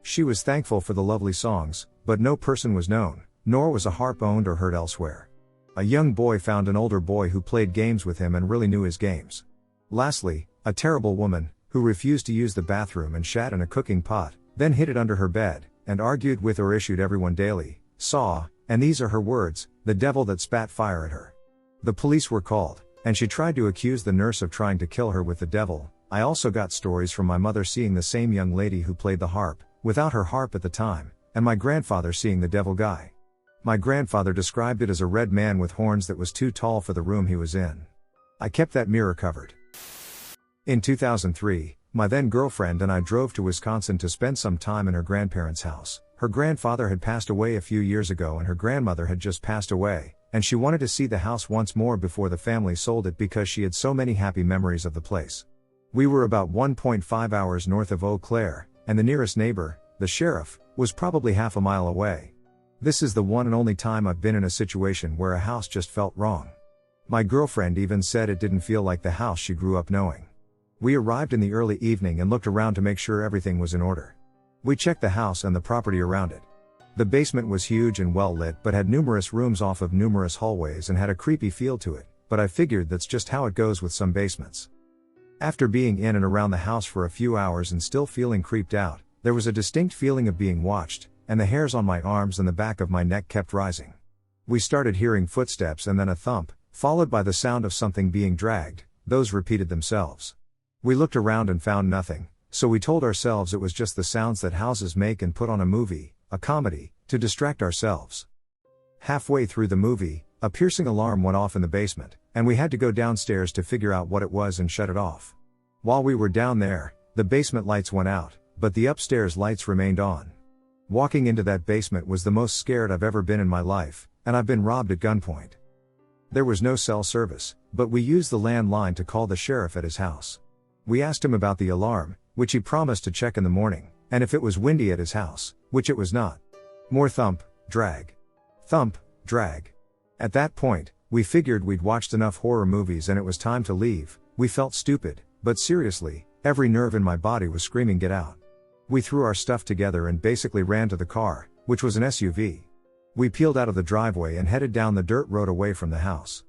S1: She was thankful for the lovely songs, but no person was known, nor was a harp owned or heard elsewhere. A young boy found an older boy who played games with him and really knew his games. Lastly, a terrible woman, who refused to use the bathroom and shat in a cooking pot, then hid it under her bed, and argued with or issued everyone daily, saw, and these are her words, "the devil that spat fire at her." The police were called, and she tried to accuse the nurse of trying to kill her with the devil. I also got stories from my mother seeing the same young lady who played the harp, without her harp at the time, and my grandfather seeing the devil guy. My grandfather described it as a red man with horns that was too tall for the room he was in. I kept that mirror covered. In 2003, my then girlfriend and I drove to Wisconsin to spend some time in her grandparents' house. Her grandfather had passed away a few years ago and her grandmother had just passed away, and she wanted to see the house once more before the family sold it because she had so many happy memories of the place. We were about 1.5 hours north of Eau Claire, and the nearest neighbor, the sheriff, was probably half a mile away. This is the one and only time I've been in a situation where a house just felt wrong. My girlfriend even said it didn't feel like the house she grew up knowing. We arrived in the early evening and looked around to make sure everything was in order. We checked the house and the property around it. The basement was huge and well lit but had numerous rooms off of numerous hallways and had a creepy feel to it, but I figured that's just how it goes with some basements. After being in and around the house for a few hours and still feeling creeped out, there was a distinct feeling of being watched, and the hairs on my arms and the back of my neck kept rising. We started hearing footsteps and then a thump, followed by the sound of something being dragged. Those repeated themselves. We looked around and found nothing, so we told ourselves it was just the sounds that houses make and put on a movie, a comedy, to distract ourselves. Halfway through the movie, a piercing alarm went off in the basement, and we had to go downstairs to figure out what it was and shut it off. While we were down there, the basement lights went out, but the upstairs lights remained on. Walking into that basement was the most scared I've ever been in my life, and I've been robbed at gunpoint. There was no cell service, but we used the landline to call the sheriff at his house. We asked him about the alarm, which he promised to check in the morning, and if it was windy at his house, which it was not. More thump, drag. Thump, drag. At that point, we figured we'd watched enough horror movies and it was time to leave. We felt stupid, but seriously, every nerve in my body was screaming get out. We threw our stuff together and basically ran to the car, which was an SUV. We peeled out of the driveway and headed down the dirt road away from the house.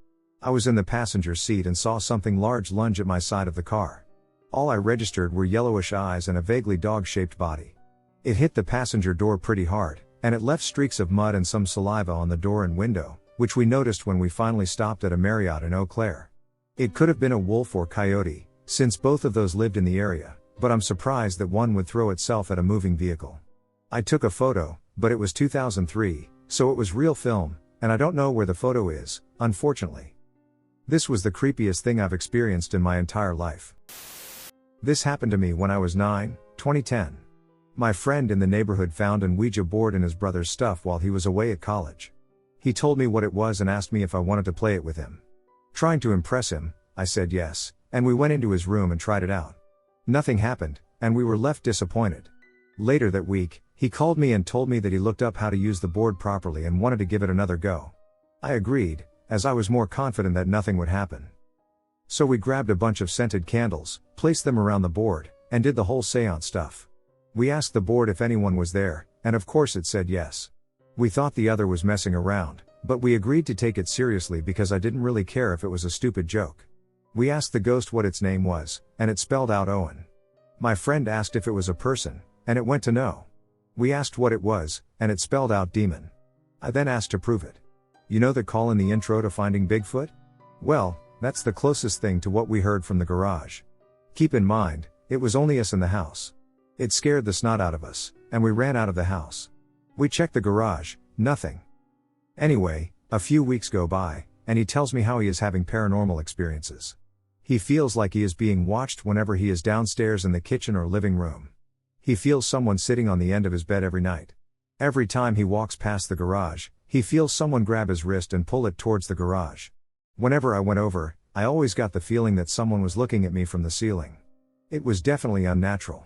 S1: I was in the passenger seat and saw something large lunge at my side of the car. All I registered were yellowish eyes and a vaguely dog-shaped body. It hit the passenger door pretty hard, and it left streaks of mud and some saliva on the door and window, which we noticed when we finally stopped at a Marriott in Eau Claire. It could have been a wolf or coyote, since both of those lived in the area, but I'm surprised that one would throw itself at a moving vehicle. I took a photo, but it was 2003, so it was real film, and I don't know where the photo is, unfortunately. This was the creepiest thing I've experienced in my entire life. This happened to me when I was 9, 2010. My friend in the neighborhood found an Ouija board in his brother's stuff while he was away at college. He told me what it was and asked me if I wanted to play it with him. Trying to impress him, I said yes, and we went into his room and tried it out. Nothing happened, and we were left disappointed. Later that week, he called me and told me that he looked up how to use the board properly and wanted to give it another go. I agreed, as I was more confident that nothing would happen. So we grabbed a bunch of scented candles, placed them around the board, and did the whole seance stuff. We asked the board if anyone was there, and of course it said yes. We thought the other was messing around, but we agreed to take it seriously because I didn't really care if it was a stupid joke. We asked the ghost what its name was, and it spelled out Owen. My friend asked if it was a person, and it went to no. We asked what it was, and it spelled out demon. I then asked to prove it. You know the call in the intro to Finding Bigfoot? Well, that's the closest thing to what we heard from the garage. Keep in mind, it was only us in the house. It scared the snot out of us, and we ran out of the house. We checked the garage, nothing. Anyway, a few weeks go by, and he tells me how he is having paranormal experiences. He feels like he is being watched whenever he is downstairs in the kitchen or living room. He feels someone sitting on the end of his bed every night. Every time he walks past the garage, he feels someone grab his wrist and pull it towards the garage. Whenever I went over, I always got the feeling that someone was looking at me from the ceiling. It was definitely unnatural.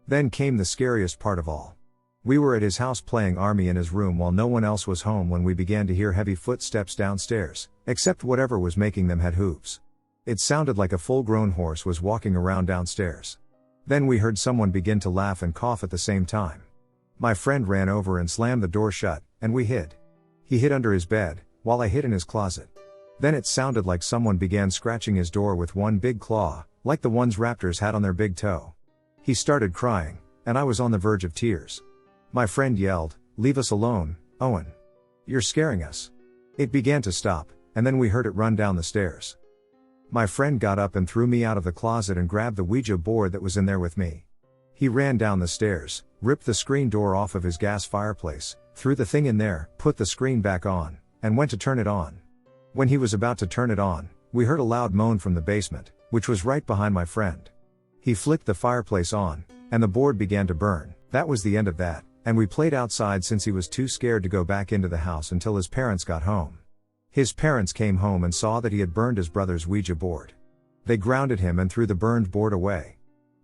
S1: Then came the scariest part of all. We were at his house playing Army in his room while no one else was home when we began to hear heavy footsteps downstairs, except whatever was making them had hooves. It sounded like a full-grown horse was walking around downstairs. Then we heard someone begin to laugh and cough at the same time. My friend ran over and slammed the door shut, and we hid. He hid under his bed, while I hid in his closet. Then it sounded like someone began scratching his door with one big claw, like the ones raptors had on their big toe. He started crying, and I was on the verge of tears. My friend yelled, "Leave us alone, Owen. You're scaring us." It began to stop, and then we heard it run down the stairs. My friend got up and threw me out of the closet and grabbed the Ouija board that was in there with me. He ran down the stairs, ripped the screen door off of his gas fireplace, threw the thing in there, put the screen back on, and went to turn it on. When he was about to turn it on, we heard a loud moan from the basement, which was right behind my friend. He flicked the fireplace on, and the board began to burn. That was the end of that, and we played outside since he was too scared to go back into the house until his parents got home. His parents came home and saw that he had burned his brother's Ouija board. They grounded him and threw the burned board away.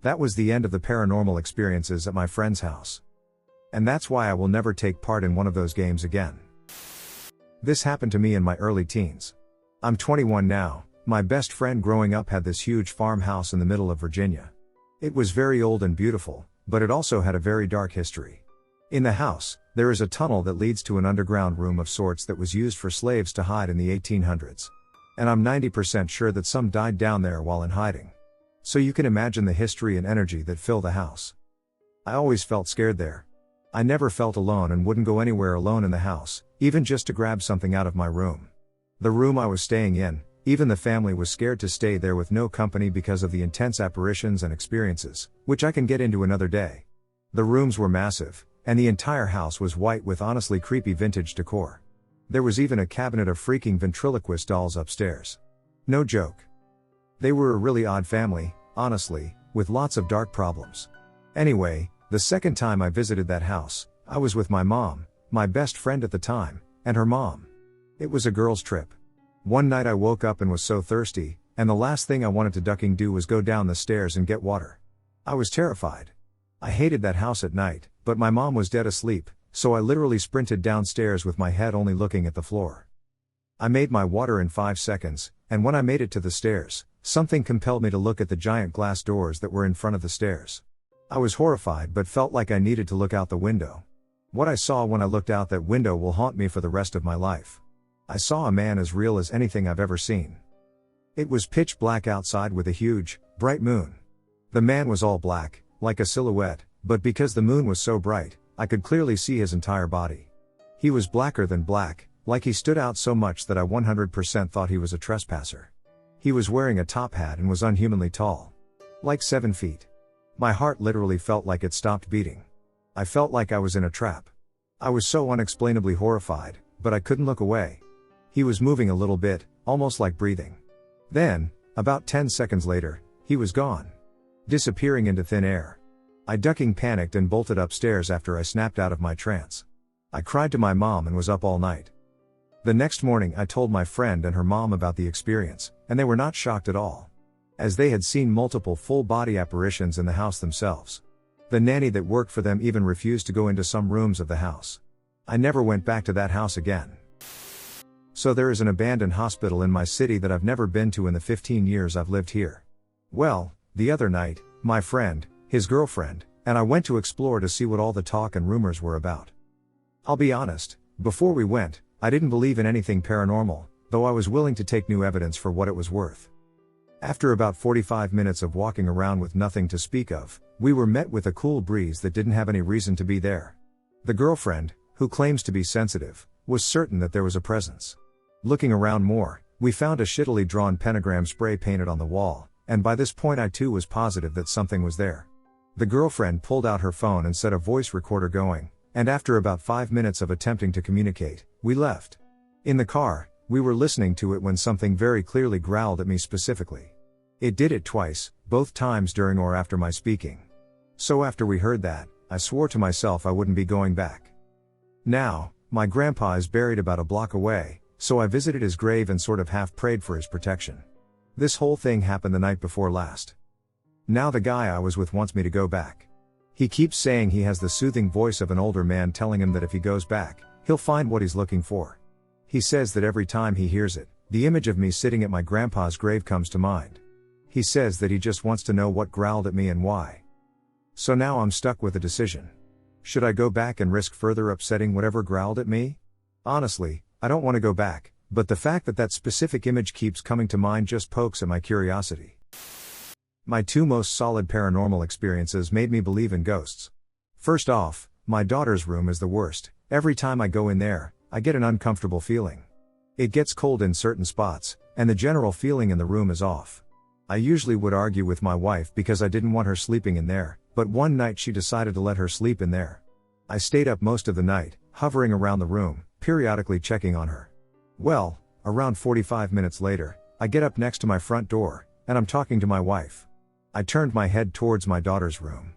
S1: That was the end of the paranormal experiences at my friend's house. And that's why I will never take part in one of those games again. This happened to me in my early teens. I'm 21 now. My best friend growing up had this huge farmhouse in the middle of Virginia. It was very old and beautiful, but it also had a very dark history. In the house, there is a tunnel that leads to an underground room of sorts that was used for slaves to hide in the 1800s. And I'm 90% sure that some died down there while in hiding. So you can imagine the history and energy that fill the house. I always felt scared there. I never felt alone and wouldn't go anywhere alone in the house, even just to grab something out of my room. The room I was staying in, even the family was scared to stay there with no company because of the intense apparitions and experiences, which I can get into another day. The rooms were massive, and the entire house was white with honestly creepy vintage decor. There was even a cabinet of freaking ventriloquist dolls upstairs. No joke. They were a really odd family, honestly, with lots of dark problems. Anyway, the second time I visited that house, I was with my mom, my best friend at the time, and her mom. It was a girls' trip. One night I woke up and was so thirsty, and the last thing I wanted to ducking do was go down the stairs and get water. I was terrified. I hated that house at night, but my mom was dead asleep, so I literally sprinted downstairs with my head only looking at the floor. I made my water in 5 seconds, and when I made it to the stairs, something compelled me to look at the giant glass doors that were in front of the stairs. I was horrified but felt like I needed to look out the window. What I saw when I looked out that window will haunt me for the rest of my life. I saw a man as real as anything I've ever seen. It was pitch black outside with a huge, bright moon. The man was all black, like a silhouette, but because the moon was so bright, I could clearly see his entire body. He was blacker than black, like he stood out so much that I 100% thought he was a trespasser. He was wearing a top hat and was unhumanly tall. Like 7 feet. My heart literally felt like it stopped beating. I felt like I was in a trap. I was so unexplainably horrified, but I couldn't look away. He was moving a little bit, almost like breathing. Then, about 10 seconds later, he was gone. Disappearing into thin air. I ducking panicked and bolted upstairs after I snapped out of my trance. I cried to my mom and was up all night. The next morning I told my friend and her mom about the experience, and they were not shocked at all. As they had seen multiple full-body apparitions in the house themselves. The nanny that worked for them even refused to go into some rooms of the house. I never went back to that house again. So there is an abandoned hospital in my city that I've never been to in the 15 years I've lived here. Well, the other night, my friend, his girlfriend, and I went to explore to see what all the talk and rumors were about. I'll be honest, before we went, I didn't believe in anything paranormal, though I was willing to take new evidence for what it was worth. After about 45 minutes of walking around with nothing to speak of, we were met with a cool breeze that didn't have any reason to be there. The girlfriend, who claims to be sensitive, was certain that there was a presence. Looking around more, we found a shittily drawn pentagram spray painted on the wall, and by this point I too was positive that something was there. The girlfriend pulled out her phone and set a voice recorder going, and after about 5 minutes of attempting to communicate, we left. In the car, we were listening to it when something very clearly growled at me specifically. It did it twice, both times during or after my speaking. So after we heard that, I swore to myself I wouldn't be going back. Now, my grandpa is buried about a block away, so I visited his grave and sort of half prayed for his protection. This whole thing happened the night before last. Now the guy I was with wants me to go back. He keeps saying he has the soothing voice of an older man telling him that if he goes back, he'll find what he's looking for. He says that every time he hears it, the image of me sitting at my grandpa's grave comes to mind. He says that he just wants to know what growled at me and why. So now I'm stuck with a decision. Should I go back and risk further upsetting whatever growled at me? Honestly, I don't want to go back, but the fact that that specific image keeps coming to mind just pokes at my curiosity. My 2 most solid paranormal experiences made me believe in ghosts. First off, my daughter's room is the worst. Every time I go in there, I get an uncomfortable feeling. It gets cold in certain spots, and the general feeling in the room is off. I usually would argue with my wife because I didn't want her sleeping in there, but one night she decided to let her sleep in there. I stayed up most of the night, hovering around the room, periodically checking on her. Well, around 45 minutes later, I get up next to my front door, and I'm talking to my wife. I turned my head towards my daughter's room.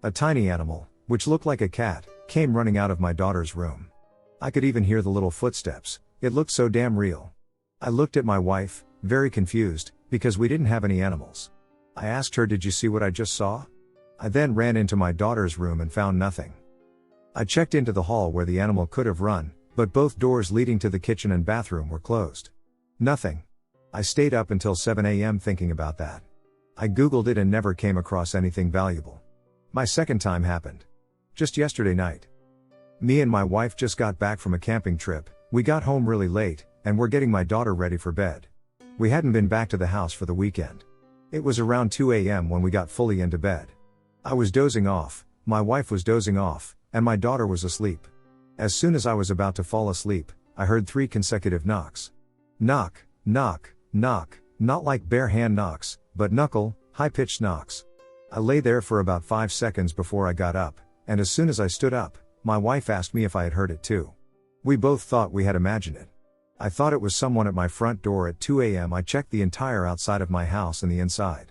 S1: A tiny animal, which looked like a cat, came running out of my daughter's room. I could even hear the little footsteps. It looked so damn real. I looked at my wife, very confused, because we didn't have any animals. I asked her, "Did you see what I just saw?" I then ran into my daughter's room and found nothing. I checked into the hall where the animal could have run, but both doors leading to the kitchen and bathroom were closed. Nothing. I stayed up until 7 a.m. thinking about that. I googled it and never came across anything valuable. My second time happened just yesterday night. Me and my wife just got back from a camping trip. We got home really late, and we're getting my daughter ready for bed. We hadn't been back to the house for the weekend. It was around 2 a.m. when we got fully into bed. I was dozing off, my wife was dozing off, and my daughter was asleep. As soon as I was about to fall asleep, I heard 3 consecutive knocks. Knock, knock, knock, not like bare hand knocks, but knuckle, high-pitched knocks. I lay there for about 5 seconds before I got up, and as soon as I stood up, my wife asked me if I had heard it too. We both thought we had imagined it. I thought it was someone at my front door at 2 a.m. I checked the entire outside of my house and the inside.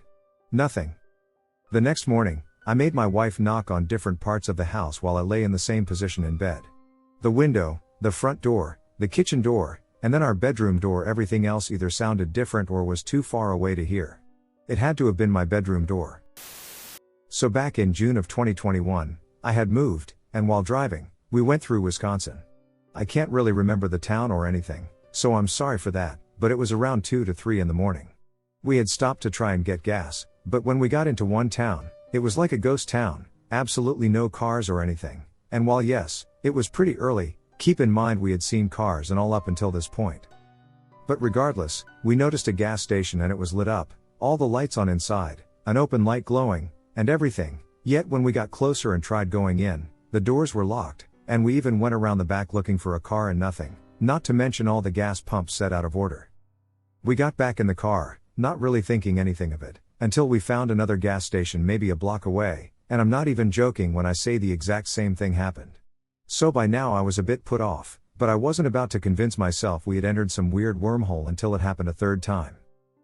S1: Nothing. The next morning, I made my wife knock on different parts of the house while I lay in the same position in bed. The window, the front door, the kitchen door, and then our bedroom door, everything else either sounded different or was too far away to hear. It had to have been my bedroom door. So back in June of 2021, I had moved, and while driving, we went through Wisconsin. I can't really remember the town or anything, so I'm sorry for that, but it was around 2 to 3 in the morning. We had stopped to try and get gas, but when we got into one town, it was like a ghost town, absolutely no cars or anything, and while yes, it was pretty early, Keep in mind we had seen cars and all up until this point. But regardless, we noticed a gas station and it was lit up, all the lights on inside, an open light glowing, and everything, yet when we got closer and tried going in, the doors were locked, and we even went around the back looking for a car and nothing, not to mention all the gas pumps set out of order. We got back in the car, not really thinking anything of it, until we found another gas station maybe a block away, and I'm not even joking when I say the exact same thing happened. So by now I was a bit put off, but I wasn't about to convince myself we had entered some weird wormhole until it happened a third time.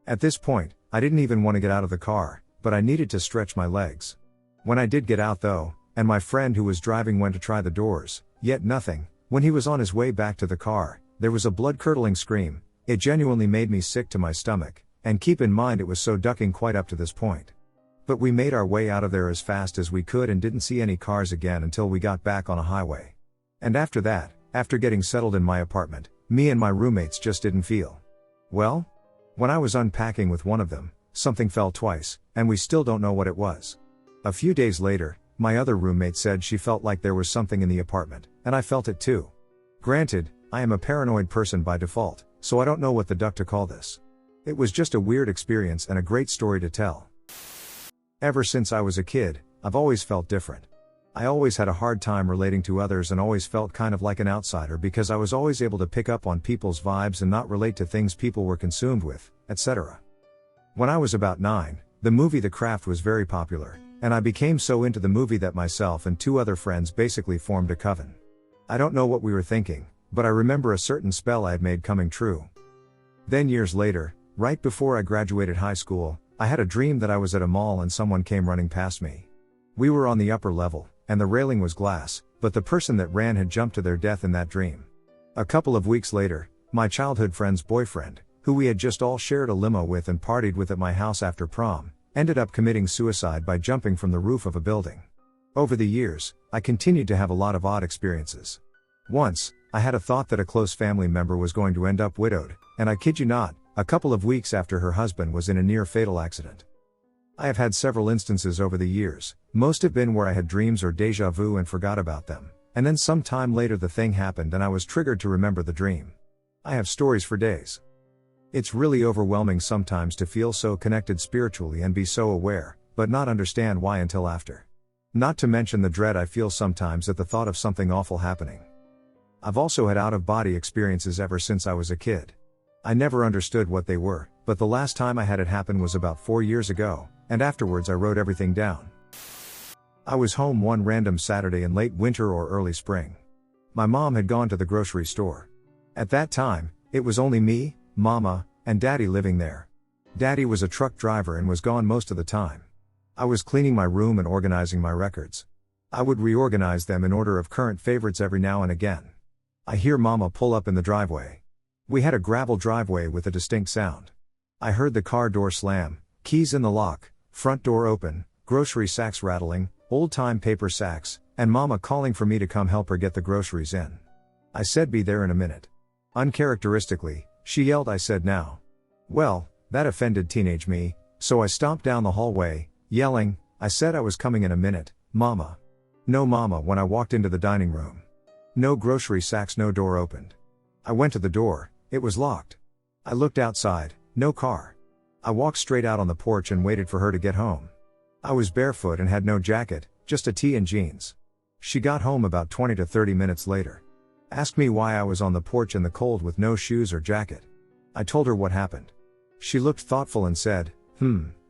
S1: At this point, I didn't even want to get out of the car, but I needed to stretch my legs. When I did get out though, and my friend who was driving went to try the doors, yet nothing, when he was on his way back to the car, there was a blood-curdling scream. It genuinely made me sick to my stomach, and keep in mind it was so ducking quite up to this point. But we made our way out of there as fast as we could and didn't see any cars again until we got back on a highway. And after that, after getting settled in my apartment, me and my roommates just didn't feel well. When I was unpacking with one of them, something fell twice, and we still don't know what it was. A few days later, my other roommate said she felt like there was something in the apartment, and I felt it too. Granted, I am a paranoid person by default, so I don't know what the duck to call this. It was just a weird experience and a great story to tell. Ever since I was a kid, I've always felt different. I always had a hard time relating to others and always felt kind of like an outsider because I was always able to pick up on people's vibes and not relate to things people were consumed with, etc. When I was about 9, the movie The Craft was very popular, and I became so into the movie that myself and 2 other friends basically formed a coven. I don't know what we were thinking, but I remember a certain spell I had made coming true. Then years later, right before I graduated high school, I had a dream that I was at a mall and someone came running past me. We were on the upper level, and the railing was glass, but the person that ran had jumped to their death in that dream. A couple of weeks later, my childhood friend's boyfriend, who we had just all shared a limo with and partied with at my house after prom, ended up committing suicide by jumping from the roof of a building. Over the years, I continued to have a lot of odd experiences. Once, I had a thought that a close family member was going to end up widowed, and I kid you not, a couple of weeks after her husband was in a near-fatal accident. I have had several instances over the years, most have been where I had dreams or déjà vu and forgot about them, and then some time later the thing happened and I was triggered to remember the dream. I have stories for days. It's really overwhelming sometimes to feel so connected spiritually and be so aware, but not understand why until after. Not to mention the dread I feel sometimes at the thought of something awful happening. I've also had out-of-body experiences ever since I was a kid. I never understood what they were, but the last time I had it happen was about 4 years ago, and afterwards I wrote everything down. I was home one random Saturday in late winter or early spring. My mom had gone to the grocery store. At that time, it was only me, Mama, and Daddy living there. Daddy was a truck driver and was gone most of the time. I was cleaning my room and organizing my records. I would reorganize them in order of current favorites every now and again. I hear Mama pull up in the driveway. We had a gravel driveway with a distinct sound. I heard the car door slam, keys in the lock, front door open, grocery sacks rattling, old-time paper sacks, and Mama calling for me to come help her get the groceries in. I said be there in a minute. Uncharacteristically, she yelled I said now. Well, that offended teenage me, so I stomped down the hallway, yelling, I said I was coming in a minute, Mama. No Mama when I walked into the dining room. No grocery sacks, no door opened. I went to the door, it was locked. I looked outside, no car. I walked straight out on the porch and waited for her to get home. I was barefoot and had no jacket, just a tee and jeans. She got home about 20 to 30 minutes later. Asked me why I was on the porch in the cold with no shoes or jacket. I told her what happened. She looked thoughtful and said,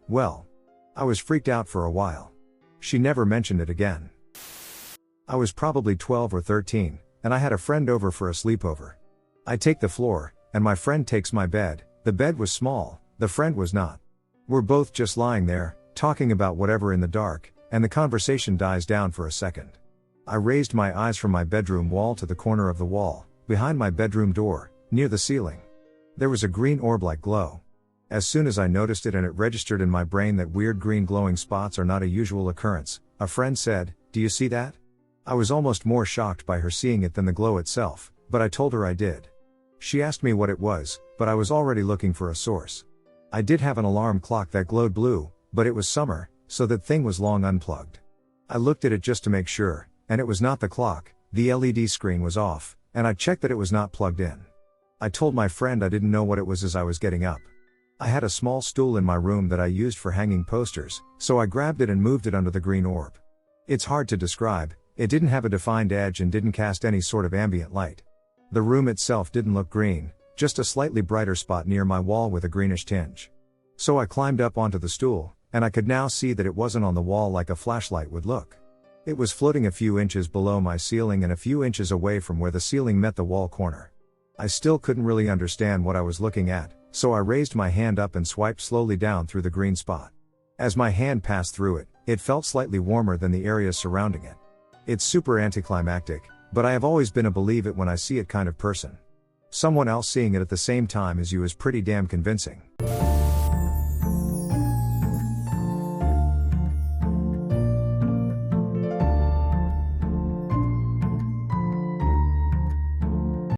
S1: well. I was freaked out for a while. She never mentioned it again. I was probably 12 or 13, and I had a friend over for a sleepover. I take the floor, and my friend takes my bed. The bed was small, the friend was not. We're both just lying there, talking about whatever in the dark, and the conversation dies down for a second. I raised my eyes from my bedroom wall to the corner of the wall, behind my bedroom door, near the ceiling. There was a green orb-like glow. As soon as I noticed it and it registered in my brain that weird green glowing spots are not a usual occurrence, a friend said, "Do you see that?" I was almost more shocked by her seeing it than the glow itself, but I told her I did. She asked me what it was, but I was already looking for a source. I did have an alarm clock that glowed blue, but it was summer, so that thing was long unplugged. I looked at it just to make sure, and it was not the clock. The LED screen was off, and I checked that it was not plugged in. I told my friend I didn't know what it was as I was getting up. I had a small stool in my room that I used for hanging posters, so I grabbed it and moved it under the green orb. It's hard to describe, it didn't have a defined edge and didn't cast any sort of ambient light. The room itself didn't look green, just a slightly brighter spot near my wall with a greenish tinge. So I climbed up onto the stool, and I could now see that it wasn't on the wall like a flashlight would look. It was floating a few inches below my ceiling and a few inches away from where the ceiling met the wall corner. I still couldn't really understand what I was looking at, so I raised my hand up and swiped slowly down through the green spot. As my hand passed through it, it felt slightly warmer than the areas surrounding it. It's super anticlimactic, but I have always been a believe it when I see it kind of person. Someone else seeing it at the same time as you is pretty damn convincing.